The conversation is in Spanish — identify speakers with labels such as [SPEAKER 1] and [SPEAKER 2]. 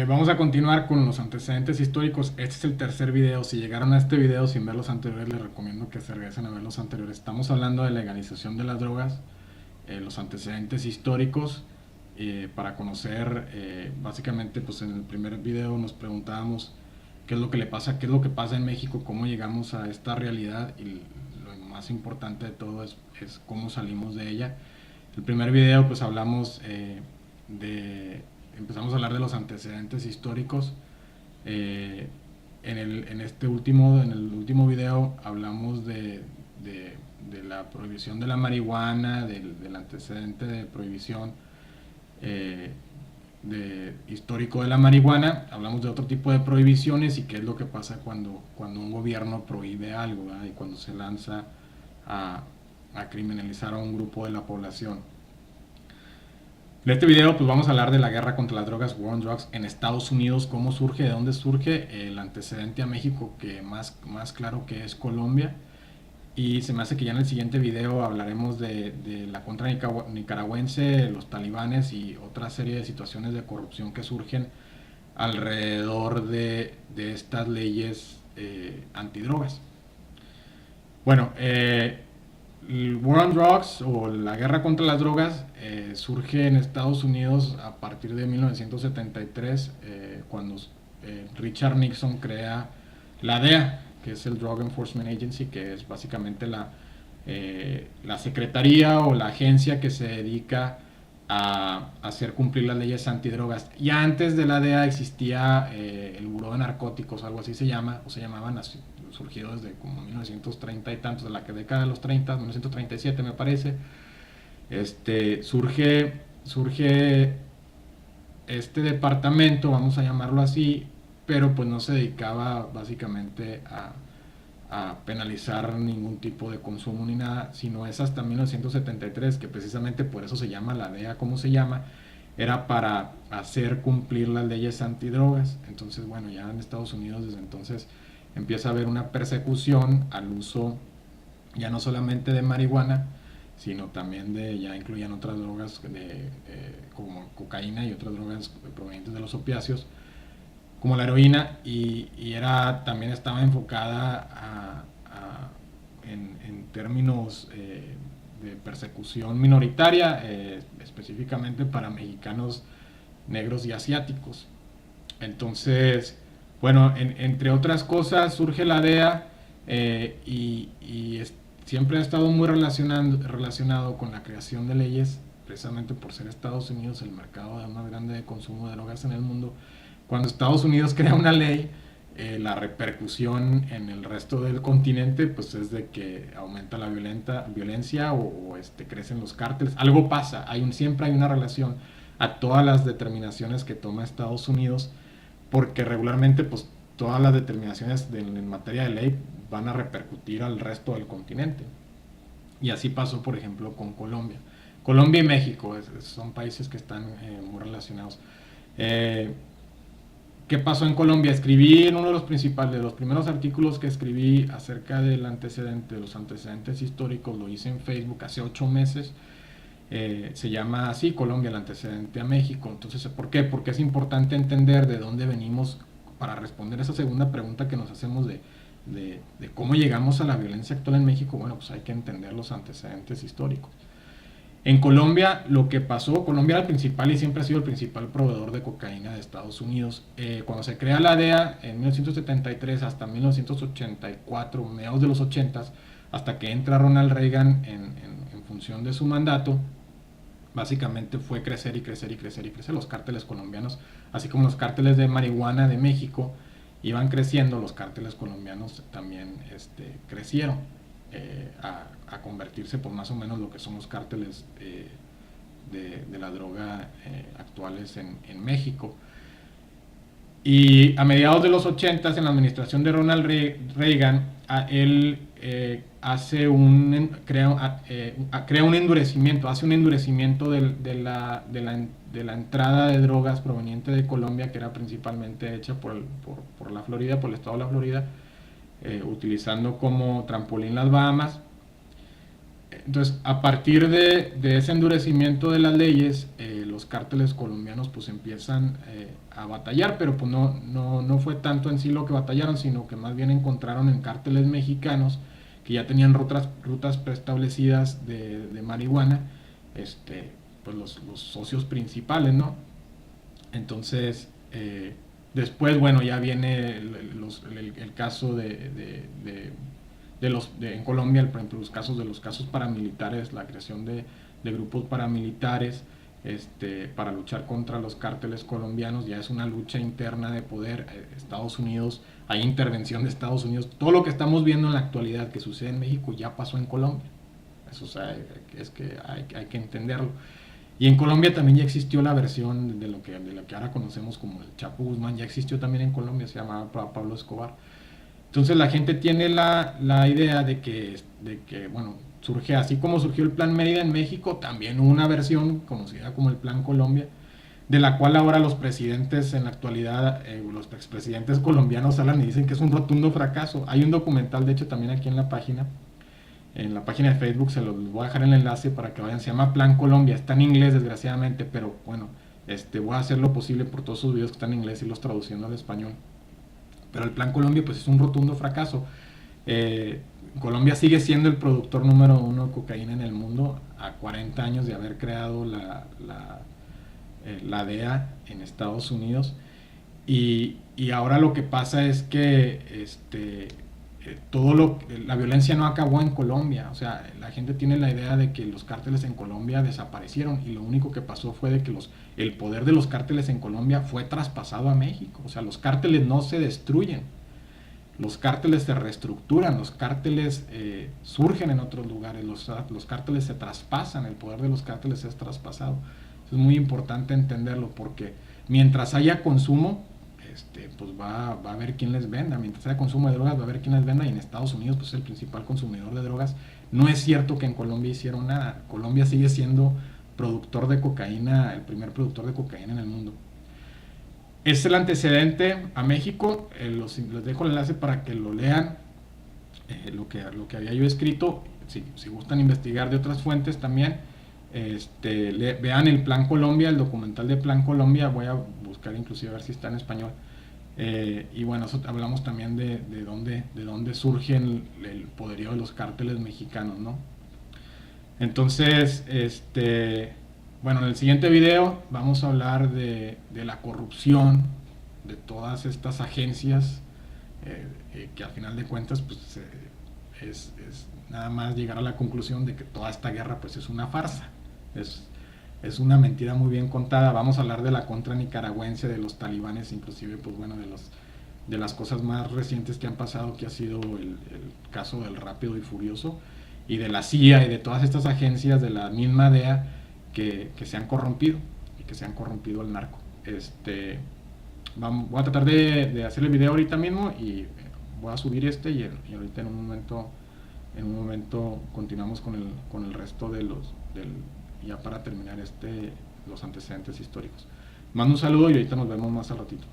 [SPEAKER 1] Vamos a continuar con los antecedentes históricos. Este es el tercer video. Si llegaron a este video sin ver los anteriores, les recomiendo que se regresen a ver los anteriores. Estamos hablando de legalización de las drogas, los antecedentes históricos, para conocer, básicamente, pues en el primer video nos preguntábamos qué es lo que le pasa, qué es lo que pasa en México, cómo llegamos a esta realidad y lo más importante de todo es cómo salimos de ella. El primer video, pues hablamos de empezamos a hablar de los antecedentes históricos. En el último video hablamos de la prohibición de la marihuana, del antecedente de prohibición histórico de la marihuana. Hablamos de otro tipo de prohibiciones y qué es lo que pasa cuando un gobierno prohíbe algo, ¿verdad? Y cuando se lanza a criminalizar a un grupo de la población. En este video pues vamos a hablar de la guerra contra las drogas, War on Drugs, en Estados Unidos, cómo surge, de dónde surge, el antecedente a México, que más claro que es Colombia. Y se me hace que ya en el siguiente video hablaremos de la contra nicaragüense, los talibanes y otra serie de situaciones de corrupción que surgen alrededor de estas leyes antidrogas. Bueno, el War on Drugs o la guerra contra las drogas surge en Estados Unidos a partir de 1973, cuando Richard Nixon crea la DEA, que es el Drug Enforcement Agency, que es básicamente la secretaría o la agencia que se dedica a hacer cumplir las leyes antidrogas. Y antes de la DEA existía el Buró de Narcóticos, algo así se llama, o se llamaban así, surgido desde como 1930 y tantos, de la década de los 30, 1937 me parece. Surge este departamento, vamos a llamarlo así, pero pues no se dedicaba básicamente a penalizar ningún tipo de consumo ni nada, sino es hasta 1973, que precisamente por eso se llama la DEA como se llama, era para hacer cumplir las leyes antidrogas. Entonces, bueno, ya en Estados Unidos desde entonces empieza a haber una persecución al uso ya no solamente de marihuana, sino también ya incluían otras drogas como cocaína y otras drogas provenientes de los opiáceos, como la heroína, y también estaba enfocada en términos de persecución minoritaria, específicamente para mexicanos, negros y asiáticos. Entonces, bueno, entre otras cosas surge la DEA, siempre ha estado muy relacionado con la creación de leyes, precisamente por ser Estados Unidos el mercado más grande de consumo de drogas en el mundo. Cuando Estados Unidos crea una ley, la repercusión en el resto del continente pues es de que aumenta la violencia o crecen los cárteles. Algo pasa, siempre hay una relación a todas las determinaciones que toma Estados Unidos, porque regularmente pues todas las determinaciones en materia de ley van a repercutir al resto del continente. Y así pasó, por ejemplo, con Colombia. Colombia y México son países que están muy relacionados. ¿Qué pasó en Colombia? Escribí en uno de los primeros artículos que escribí acerca de los antecedentes históricos, lo hice en Facebook hace 8 meses. Se llama así, Colombia, el antecedente a México. Entonces, ¿por qué? Porque es importante entender de dónde venimos para responder esa segunda pregunta que nos hacemos de cómo llegamos a la violencia actual en México. Bueno, pues hay que entender los antecedentes históricos. En Colombia, lo que pasó, Colombia era el principal y siempre ha sido el principal proveedor de cocaína de Estados Unidos. Cuando se crea la DEA en 1973 hasta 1984, mediados de los 80, hasta que entra Ronald Reagan en función de su mandato, básicamente fue crecer y crecer y crecer y crecer. Los cárteles colombianos, así como los cárteles de marihuana de México, iban creciendo, los cárteles colombianos también crecieron a convertirse por más o menos lo que son los cárteles de la droga actuales en México. Y a mediados de los 80, en la administración de Ronald Reagan, él crea un endurecimiento, hace un endurecimiento de la entrada de drogas proveniente de Colombia, que era principalmente hecha por la Florida, por el estado de la Florida, utilizando como trampolín las Bahamas. Entonces, a partir de ese endurecimiento de las leyes, los cárteles colombianos pues empiezan a batallar, pero pues no fue tanto en sí lo que batallaron, sino que más bien encontraron en cárteles mexicanos que ya tenían rutas preestablecidas de marihuana, pues los socios principales, ¿no? Entonces, después, bueno, ya viene el caso en Colombia, por ejemplo, los casos paramilitares, la creación de grupos paramilitares para luchar contra los cárteles colombianos. Ya es una lucha interna de poder. Estados Unidos, hay intervención de Estados Unidos. Todo lo que estamos viendo en la actualidad que sucede en México ya pasó en Colombia. Eso, o sea, es que hay que entenderlo. Y en Colombia también ya existió la versión de lo que ahora conocemos como el Chapo Guzmán, ya existió también en Colombia, se llamaba Pablo Escobar. Entonces la gente tiene la idea de que, bueno, surge así como surgió el Plan Mérida en México, también una versión conocida como el Plan Colombia, de la cual ahora los presidentes en la actualidad, los expresidentes colombianos hablan y dicen que es un rotundo fracaso. Hay un documental, de hecho, también aquí en la página de Facebook, se los voy a dejar el enlace para que vayan, se llama Plan Colombia, está en inglés desgraciadamente, pero bueno, voy a hacer lo posible por todos sus videos que están en inglés y los traduciendo al español. Pero el Plan Colombia pues es un rotundo fracaso. Colombia sigue siendo el productor número 1 de cocaína en el mundo a 40 años de haber creado la DEA en Estados Unidos. Y ahora lo que pasa es que la violencia no acabó en Colombia. O sea, la gente tiene la idea de que los cárteles en Colombia desaparecieron, y lo único que pasó fue de que el poder de los cárteles en Colombia fue traspasado a México. O sea, los cárteles no se destruyen, los cárteles se reestructuran, los cárteles surgen en otros lugares, los cárteles se traspasan, el poder de los cárteles es traspasado. Eso es muy importante entenderlo, porque mientras haya consumo, pues va a haber quien les venda. Mientras haya consumo de drogas, va a haber quien les venda, y en Estados Unidos pues es el principal consumidor de drogas. No es cierto que en Colombia hicieron nada. Colombia sigue siendo productor de cocaína, el primer productor de cocaína en el mundo. Es el antecedente a México. Les dejo el enlace para que lo lean, lo que había yo escrito. Si gustan investigar de otras fuentes también, vean el Plan Colombia, el documental de Plan Colombia. Voy a buscar inclusive a ver si está en español. Y bueno, hablamos también de dónde surge el poderío de los cárteles mexicanos, ¿no? Entonces, bueno, en el siguiente video vamos a hablar de la corrupción de todas estas agencias, que al final de cuentas pues, es nada más llegar a la conclusión de que toda esta guerra pues es una farsa, es una mentira muy bien contada. Vamos a hablar de la contra nicaragüense, de los talibanes, inclusive pues bueno, de las cosas más recientes que han pasado, que ha sido el caso del Rápido y Furioso, y de la CIA y de todas estas agencias de la misma DEA que se han corrompido, y que se han corrompido al narco. Voy a tratar de hacer el video ahorita mismo, y voy a subir y ahorita en un momento continuamos con el resto ya para terminar los antecedentes históricos. Mando un saludo y ahorita nos vemos más al ratito.